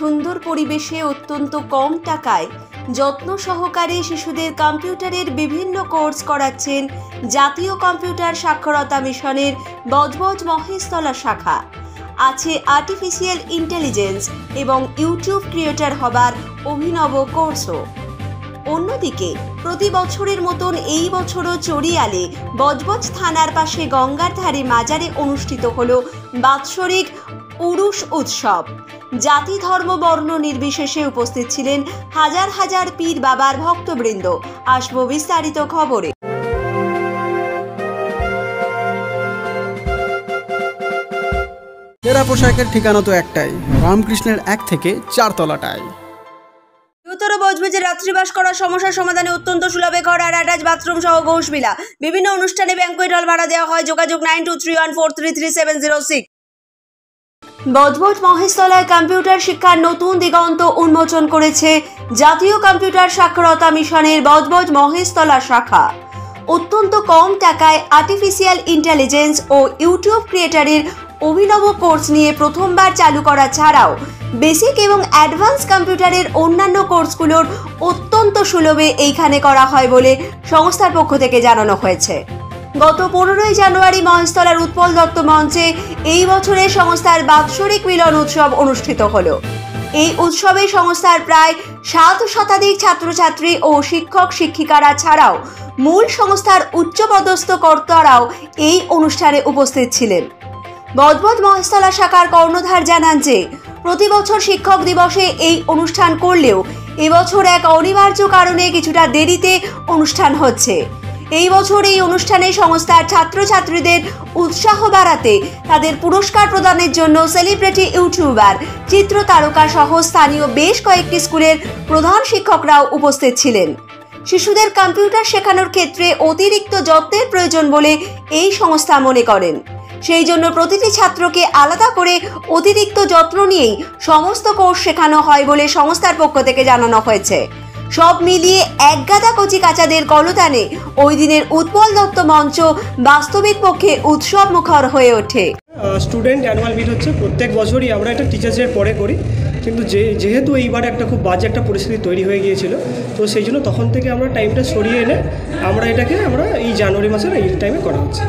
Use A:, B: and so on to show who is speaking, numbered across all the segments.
A: সুন্দর পরিবেশে অত্যন্ত কম টাকায় যত্ন সহকারে শিশুদের কম্পিউটারের বিভিন্ন কোর্স করাচ্ছেন জাতীয় কম্পিউটার সাক্ষরতা মিশনের বজবজ মহেশতলা শাখা। আছে আর্টিফিশিয়াল ইন্টেলিজেন্স এবং ইউটিউব ক্রিয়েটর হবার অভিনব কোর্সও। অন্যদিকে প্রতি বছরের মতন এই বছরও চড়িয়ালে বজবজ থানার পাশে গঙ্গার ধারে মাজারে অনুষ্ঠিত হলো বাৎসরিক উরুষ উৎসব। জাতি ধর্ম বর্ণ নির্বিশেষে উপস্থিত ছিলেন হাজার হাজার পীর বাবার ভক্তবৃন্দ। আসবো বিস্তারিত খবরে।
B: সেরা পোশাকের ঠিকানা তো একটাই, রামকৃষ্ণের 1 থেকে 4 তলাটায়।
A: উত্তর বজবজে রাত্রিবাস করার সমস্যার সমাধানে অত্যন্ত সুলভে ঘর আর অ্যাটাচ বাথরুম সহ ঘোষবিলা। বিভিন্ন অনুষ্ঠানে ব্যাংকুয়েট হল ভাড়া দেওয়া হয়। যোগাযোগ 9231433706। বজবজ মহেশতলায় কম্পিউটার শিক্ষার নতুন দিগন্ত উন্মোচন করেছে জাতীয় কম্পিউটার সাক্ষরতা মিশনের বজবজ মহেশতলা শাখা। অত্যন্ত কম টাকায় আর্টিফিশিয়াল ইন্টেলিজেন্স ও ইউটিউব ক্রিয়েটরের অভিনব কোর্স নিয়ে প্রথমবার চালু করা ছাড়াও বেসিক এবং অ্যাডভান্স কম্পিউটারের অন্যান্য কোর্সগুলোর অত্যন্ত সুলভে এইখানে করা হয় বলে সংস্থার পক্ষ থেকে জানানো হয়েছে। গত 15ই জানুয়ারি মহেশতলার উৎপল দত্ত মঞ্চে এই বছরের সংস্থার বাৎসরিক মিলন উৎসব অনুষ্ঠিত হলো। এই উৎসবে সংস্থার প্রায় 7 শতাধিক ছাত্রছাত্রী ও শিক্ষক শিক্ষিকারা ছাড়াও মূল সংস্থার উচ্চপদস্থ কর্তারাও এই অনুষ্ঠানে উপস্থিত ছিলেন। বজবজ মহেশতলা শাখার কর্ণধার জানান যে প্রতি বছর শিক্ষক দিবসে এই অনুষ্ঠান করলেও এবছর এক অনিবার্য কারণে কিছুটা দেরিতে অনুষ্ঠান হচ্ছে। এই বছর এই অনুষ্ঠানে সংস্থার ছাত্রছাত্রীদের উৎসাহ বাড়াতে তাদের পুরস্কার প্রদানের জন্য সেলিব্রিটি ইউটিউবার, চিত্র তারকা সহ স্থানীয় বেশ কয়েকটি স্কুলের প্রধান শিক্ষকরাও উপস্থিত ছিলেন। শিশুদের কম্পিউটার শেখানোর ক্ষেত্রে অতিরিক্ত যত্নের প্রয়োজন বলে এই সংস্থা মনে করেন। সেই জন্য প্রতিটি ছাত্রকে আলাদা করে অতিরিক্ত যত্ন নিয়েই সমস্ত কোর্স শেখানো হয় বলে সংস্থার পক্ষ থেকে জানানো হয়েছে। সব মিলিয়ে একগাদা কচি কাচাদের কলতানে ওই দিনের উৎপল দত্ত মঞ্চ বাস্তবিক পক্ষে উৎসব মুখর হয়ে ওঠে।
C: স্টুডেন্ট অ্যানুয়াল মিট হচ্ছে প্রত্যেক বছরই, আমরা একটা টিচার্স ডের পরে করি, কিন্তু যেহেতু এইবার একটা খুব বাজে একটা পরিস্থিতি তৈরি হয়ে গিয়েছিল, তো সেই জন্য তখন থেকে আমরা টাইমটা সরিয়ে এনে আমরা এই জানুয়ারি মাসের এই টাইমে করা হচ্ছে।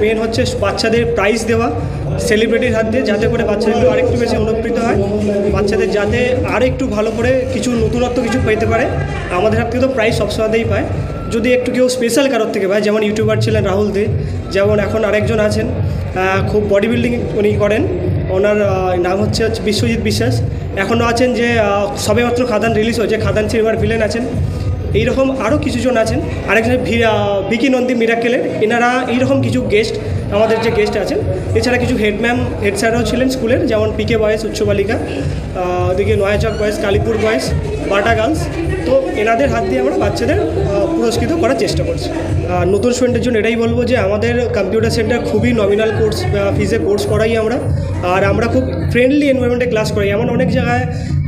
C: মেন হচ্ছে বাচ্চাদের প্রাইজ দেওয়া সেলিব্রিটির হাত দিয়ে, যাতে করে বাচ্চাদের আরেকটু বেশি অনুপ্রিত হয়, বাচ্চাদের যাতে আরেকটু ভালো করে কিছু নতুনত্ব কিছু পেতে পারে। আমাদের হাত থেকে তো প্রাইজ সবসময়তেই পায়, যদি একটু কেউ স্পেশাল কারোর থেকে পায়, যেমন ইউটিউবার ছিলেন রাহুল দে, যেমন এখন আরেকজন আছেন খুব বডি বিল্ডিং উনি করেন, ওনার নাম হচ্ছে বিশ্বজিৎ বিশ্বাস। এখনও আছেন যে সবেমাত্র খাদান রিলিজ হয়েছে, খাদান সিনেমার ভিলেন আছেন। এইরকম আরও কিছুজন আছেন, আরেকজন ভিকি নন্দী মিরাকেলের, এনারা এইরকম কিছু গেস্ট, আমাদের যে গেস্ট আছেন। এছাড়া কিছু হেড স্যারও ছিলেন স্কুলের, যেমন পিকে বয়েজ উচ্চ বালিকা, ওদিকে নয়াচক বয়েজ, কালীপুর বয়েজ, বাটা গার্লস। তো এনাদের হাত দিয়ে আমরা বাচ্চাদের পুরস্কৃত করার চেষ্টা করছি। নতুন স্টুডেন্টের জন্য এটাই বলবো যে আমাদের কম্পিউটার সেন্টার খুবই নমিনাল কোর্স ফিজে কোর্স করাই আমরা, আর আমরা খুব ফ্রেন্ডলি এনভায়রনমেন্টে ক্লাস করাই। এমন অনেক জায়গায়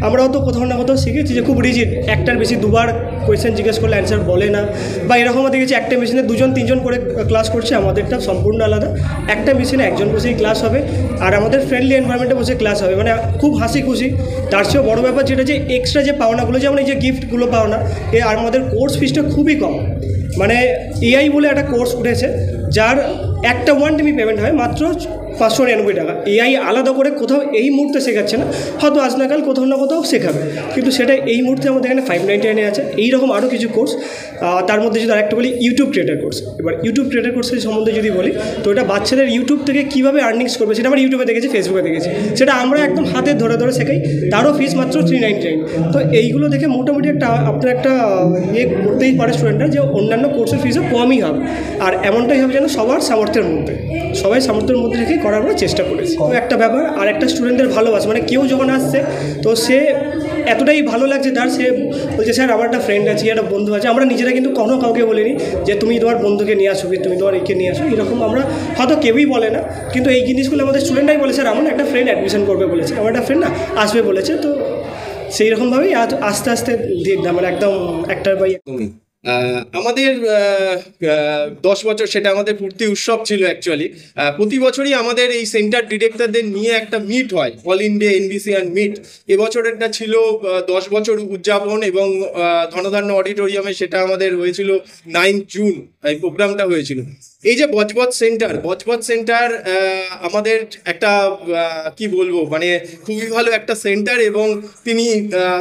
C: আমরাও তো কোথাও না কোথাও শিখেছি যে খুব রিজিড, একটার বেশি দুবার কোয়েশ্চেন জিজ্ঞেস করলে অ্যান্সার বলে না, বা এরকমও দেখেছি একটা মেশিনে 2-3জন করে ক্লাস করছে। আমাদেরটা সম্পূর্ণ আলাদা, একটা মেশিনে একজন বসেই ক্লাস হবে, আর আমাদের ফ্রেন্ডলি এনভায়রনমেন্টে বসে ক্লাস হবে, মানে খুব হাসি খুশি। তার চেয়েও বড়ো ব্যাপার যেটা যে এক্সট্রা যে পাওনাগুলো, যেমন এই যে গিফটগুলো পাওনা, আর আমাদের কোর্স ফিসটা খুবই কম। মানে এআই বলে একটা কোর্স উঠেছে যার একটা 1 টাইম পেমেন্ট হয় মাত্র 599 টাকা। এআই আলাদা করে কোথাও এই মুহূর্তে শেখাচ্ছে না, হয়তো আজ না কাল কোথাও না কোথাও শেখাবে, কিন্তু সেটা এই মুহূর্তে আমাদের এখানে 599 আছে। এইরকম আরও কিছু কোর্স, তার মধ্যে যদি আরেকটা বলি ইউটিউব ক্রিয়েটার কোর্স। এবার ইউটিউব ক্রিয়েটার কোর্সের সম্বন্ধে যদি বলি, তো এটা বাচ্চাদের ইউটিউব থেকে কীভাবে আর্নিংস করবে সেটা আমরা ইউটিউবে দেখেছি, ফেসবুকে দেখেছি, সেটা আমরা একদম হাতে ধরে ধরে শেখাই। তারও ফিস মাত্র 399। তো এইগুলো দেখে মোটামুটি আপনার একটা করতেই পারে স্টুডেন্টরা যে অন্যান্য কোর্সের ফিসও কমই হবে, আর এমনটাই হবে যেন সবার সামর্থ্যের মধ্যে, সবাই সামর্থ্যের মধ্যে রেখে করার আমরা চেষ্টা করেছি। তো একটা ব্যাপার, আর একটা স্টুডেন্টদের ভালোবাসা, মানে কেউ যখন আসছে তো সে এতটাই ভালো লাগছে তার, সে বলছে স্যার আমার একটা ফ্রেন্ড আছে, একটা বন্ধু আছে। আমরা নিজেরা কিন্তু কোনো কাউকে বলিনি যে তুমি তোমার বন্ধুকে নিয়ে আসো, তুমি তোমার একে নিয়ে আসো, এরকম আমরা হয়তো কেউই বলে না, কিন্তু এই জিনিসগুলো আমাদের স্টুডেন্টরাই বলে স্যার আমার একটা ফ্রেন্ড অ্যাডমিশন করবে বলেছে, আমার একটা ফ্রেন্ড না আসবে বলেছে। তো সেই রকমভাবেই আস্তে আস্তে মানে একদম একটা বাই
D: আমাদের 10 বছর, সেটা আমাদের পূর্তি উৎসব ছিল অ্যাকচুয়ালি। প্রতি বছরই আমাদের এই সেন্টার ডিরেক্টরদের নিয়ে একটা মিট হয়, অল ইন্ডিয়া এনবিসিআন মিট। এবছরেরটা ছিল 10 বছর উদযাপন, এবং ধনধান্য অডিটোরিয়ামে সেটা আমাদের হয়েছিল 9 জুন, এই প্রোগ্রামটা হয়েছিল। এই যে বজবজ সেন্টার আমাদের একটা কি বলবো, মানে খুবই ভালো একটা সেন্টার, এবং তিনি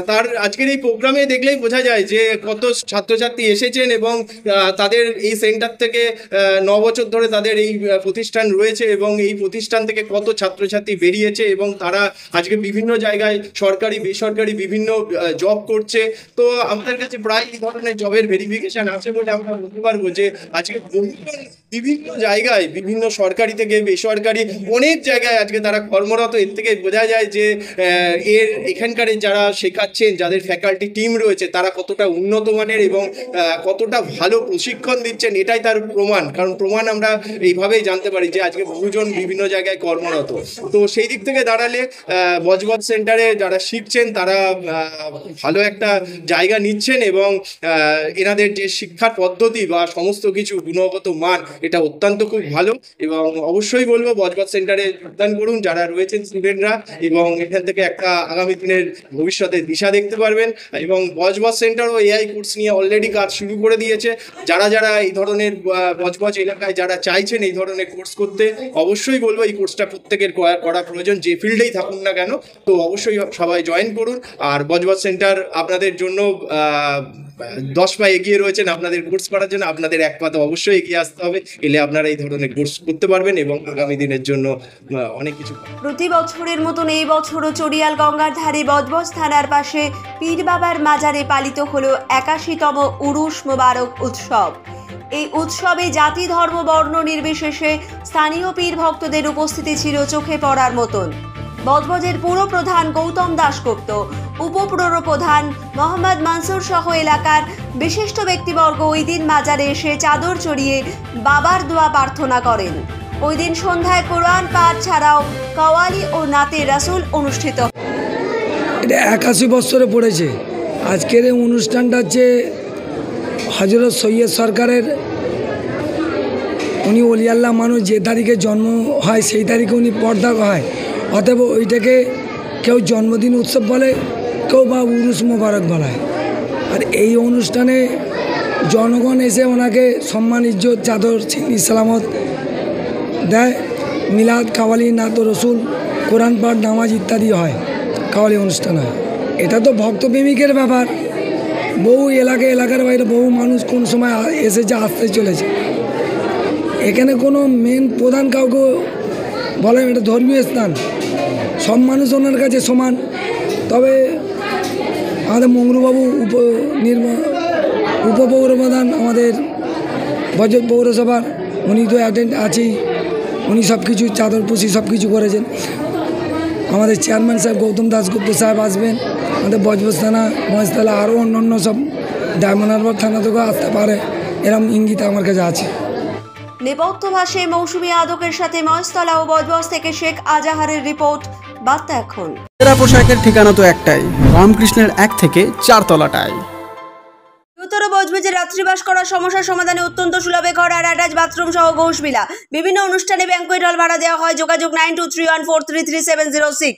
D: তার আজকের এই প্রোগ্রামে দেখলেই বোঝা যায় যে কত ছাত্রছাত্রী এসেছেন, এবং তাদের এই সেন্টার থেকে 9 বছর ধরে তাদের এই প্রতিষ্ঠান রয়েছে, এবং এই প্রতিষ্ঠান থেকে কত ছাত্রছাত্রী বেরিয়েছে, এবং তারা আজকে বিভিন্ন জায়গায় সরকারি বেসরকারি বিভিন্ন জব করছে। তো আমাদের কাছে প্রায় এই ধরনের জবের ভেরিফিকেশন আছে বলে আমরা বলতে পারবো যে আজকে বিভিন্ন জায়গায়, বিভিন্ন সরকারি থেকে বেসরকারি অনেক জায়গায় আজকে তারা কর্মরত। এর থেকে বোঝা যায় যে এখানকার যারা শেখাচ্ছেন, যাদের ফ্যাকাল্টি টিম রয়েছে, তারা কতটা উন্নত মানের এবং কতটা ভালো প্রশিক্ষণ দিচ্ছেন, এটাই তার প্রমাণ। কারণ প্রমাণ আমরা এইভাবেই জানতে পারি যে আজকে বহুজন বিভিন্ন জায়গায় কর্মরত। তো সেই দিক থেকে দাঁড়ালে বজবজ সেন্টারে যারা শিখছেন তারা ভালো একটা জায়গা নিচ্ছেন, এবং এনাদের যে শিক্ষার পদ্ধতি বা সমস্ত কিছু গুণগত মান, এটা অত্যন্ত খুব ভালো। এবং অবশ্যই বলবো বজবজ সেন্টারে যোগদান করুন যারা রয়েছেন স্টুডেন্টরা, এবং এখান থেকে একটা আগামী দিনের ভবিষ্যতে দিশা দেখতে পারবেন। এবং বজবজ সেন্টারও এআই কোর্স নিয়ে অলরেডি কাজ শুরু করে দিয়েছে। যারা এই ধরনের বজবজ এলাকায় যারা চাইছেন এই ধরনের কোর্স করতে, অবশ্যই বলবো এই কোর্সটা প্রত্যেকের করা প্রয়োজন, যে ফিল্ডেই থাকুন না কেন। তো অবশ্যই সবাই জয়েন করুন। আর বজবজ সেন্টার আপনাদের জন্য 10 পা এগিয়ে রয়েছেন আপনাদের কোর্স করার জন্য। আপনাদের 1 পা তো অবশ্যই এগিয়ে আসতে হবে, এলে আপনারা এই ধরনের কোর্স করতে পারবেন এবং আগামী দিনের জন্য অনেক কিছু।
A: প্রতি বছরের মতন এই বছরও চড়িয়াল গঙ্গার ধারে বজবজ থানার পাশে পীর বাবার মাজারে পালিত হলো 81তম উরুস মোবারক উৎসব। এই উৎসবে জাতি ধর্ম বর্ণ নির্বিশেষে স্থানীয় পীর ভক্তদের উপস্থিতি ছিল চোখে পড়ার মতন। বজবজের পুরপ্রধান গৌতম দাশগুপ্ত, উপপুরপ্রধান মোহাম্মদ মনসুর সহ এলাকার বিশিষ্ট ব্যক্তিবর্গ ওই দিন মাজারে এসে চাদর চড়িয়ে বাবার দোয়া প্রার্থনা করেন। ওই দিন সন্ধ্যায় কোরআন পাঠ ছাড়াও কাওয়ালি ও নাতে রাসূল অনুষ্ঠিত।
E: এটা 81 বছরে পড়েছে। আজকের এই অনুষ্ঠানটা হচ্ছে হযরত সৈয়দ সরকারের, উনি ওলিয়াল্লাহ মানুষ, যে তারিখে জন্ম হয় সেই তারিখে উনি পর্দা হয়। অতএব ওইটাকে কেউ জন্মদিন উৎসব বলে, কেউ বা উরুস মোবারক বলায়। আর এই অনুষ্ঠানে জনগণ এসে ওনাকে সম্মান ইজ্জত চাদর চিনি সালামত দেয়। মিলাদ, কাওয়ালি, নাত রসুল, কোরআন পাঠ, নামাজ ইত্যাদি হয়, কাওয়ালি অনুষ্ঠান হয়। এটা তো ভক্তপ্রেমিকের ব্যাপার। বহু এলাকার বাইরে বহু মানুষ কোন সময় এসেছে, আসতে চলেছে। এখানে কোনো মেন প্রধান কাউকে বলে, এটা ধর্মীয় স্থান, সব মানুষ ওনার কাছে সমান। তবে আমাদের মংরুবাবু উপপৌরপ্রধান আমাদের বজবজ পৌরসভার, উনি তো অ্যাটেন্ড আছেই, উনি সব কিছু চাদর পুষি সব কিছু করেছেন। আমাদের চেয়ারম্যান সাহেব গৌতম দাশগুপ্ত সাহেব আসবেন। আমাদের বজবজ থানা, মহেশতলা, আরও অন্য সব ডায়মন্ড হারবার থানা থেকেও আসতে পারে, এরকম ইঙ্গিত আমার কাছে আছে।
A: নেপথ্য ভাষায় মৌসুমী আদকের সাথে মহেশতলা ও বজবজ থেকে শেখ আজাহারের রিপোর্ট, বার্তা এখন।
B: সেরা পোশাকের ঠিকানা তো একটাই, রামকৃষ্ণের 1 থেকে 4 তলাটায়।
A: উত্তর বজবজে রাত্রিবাস করার সমস্যার সমাধানে অত্যন্ত সুলভে ঘর আর অ্যাটাচ বাথরুম সহ ঘোষবিলা। বিভিন্ন অনুষ্ঠানে ব্যাংকুয়েট হল ভাড়া দেওয়া হয়। যোগাযোগ 9231433706।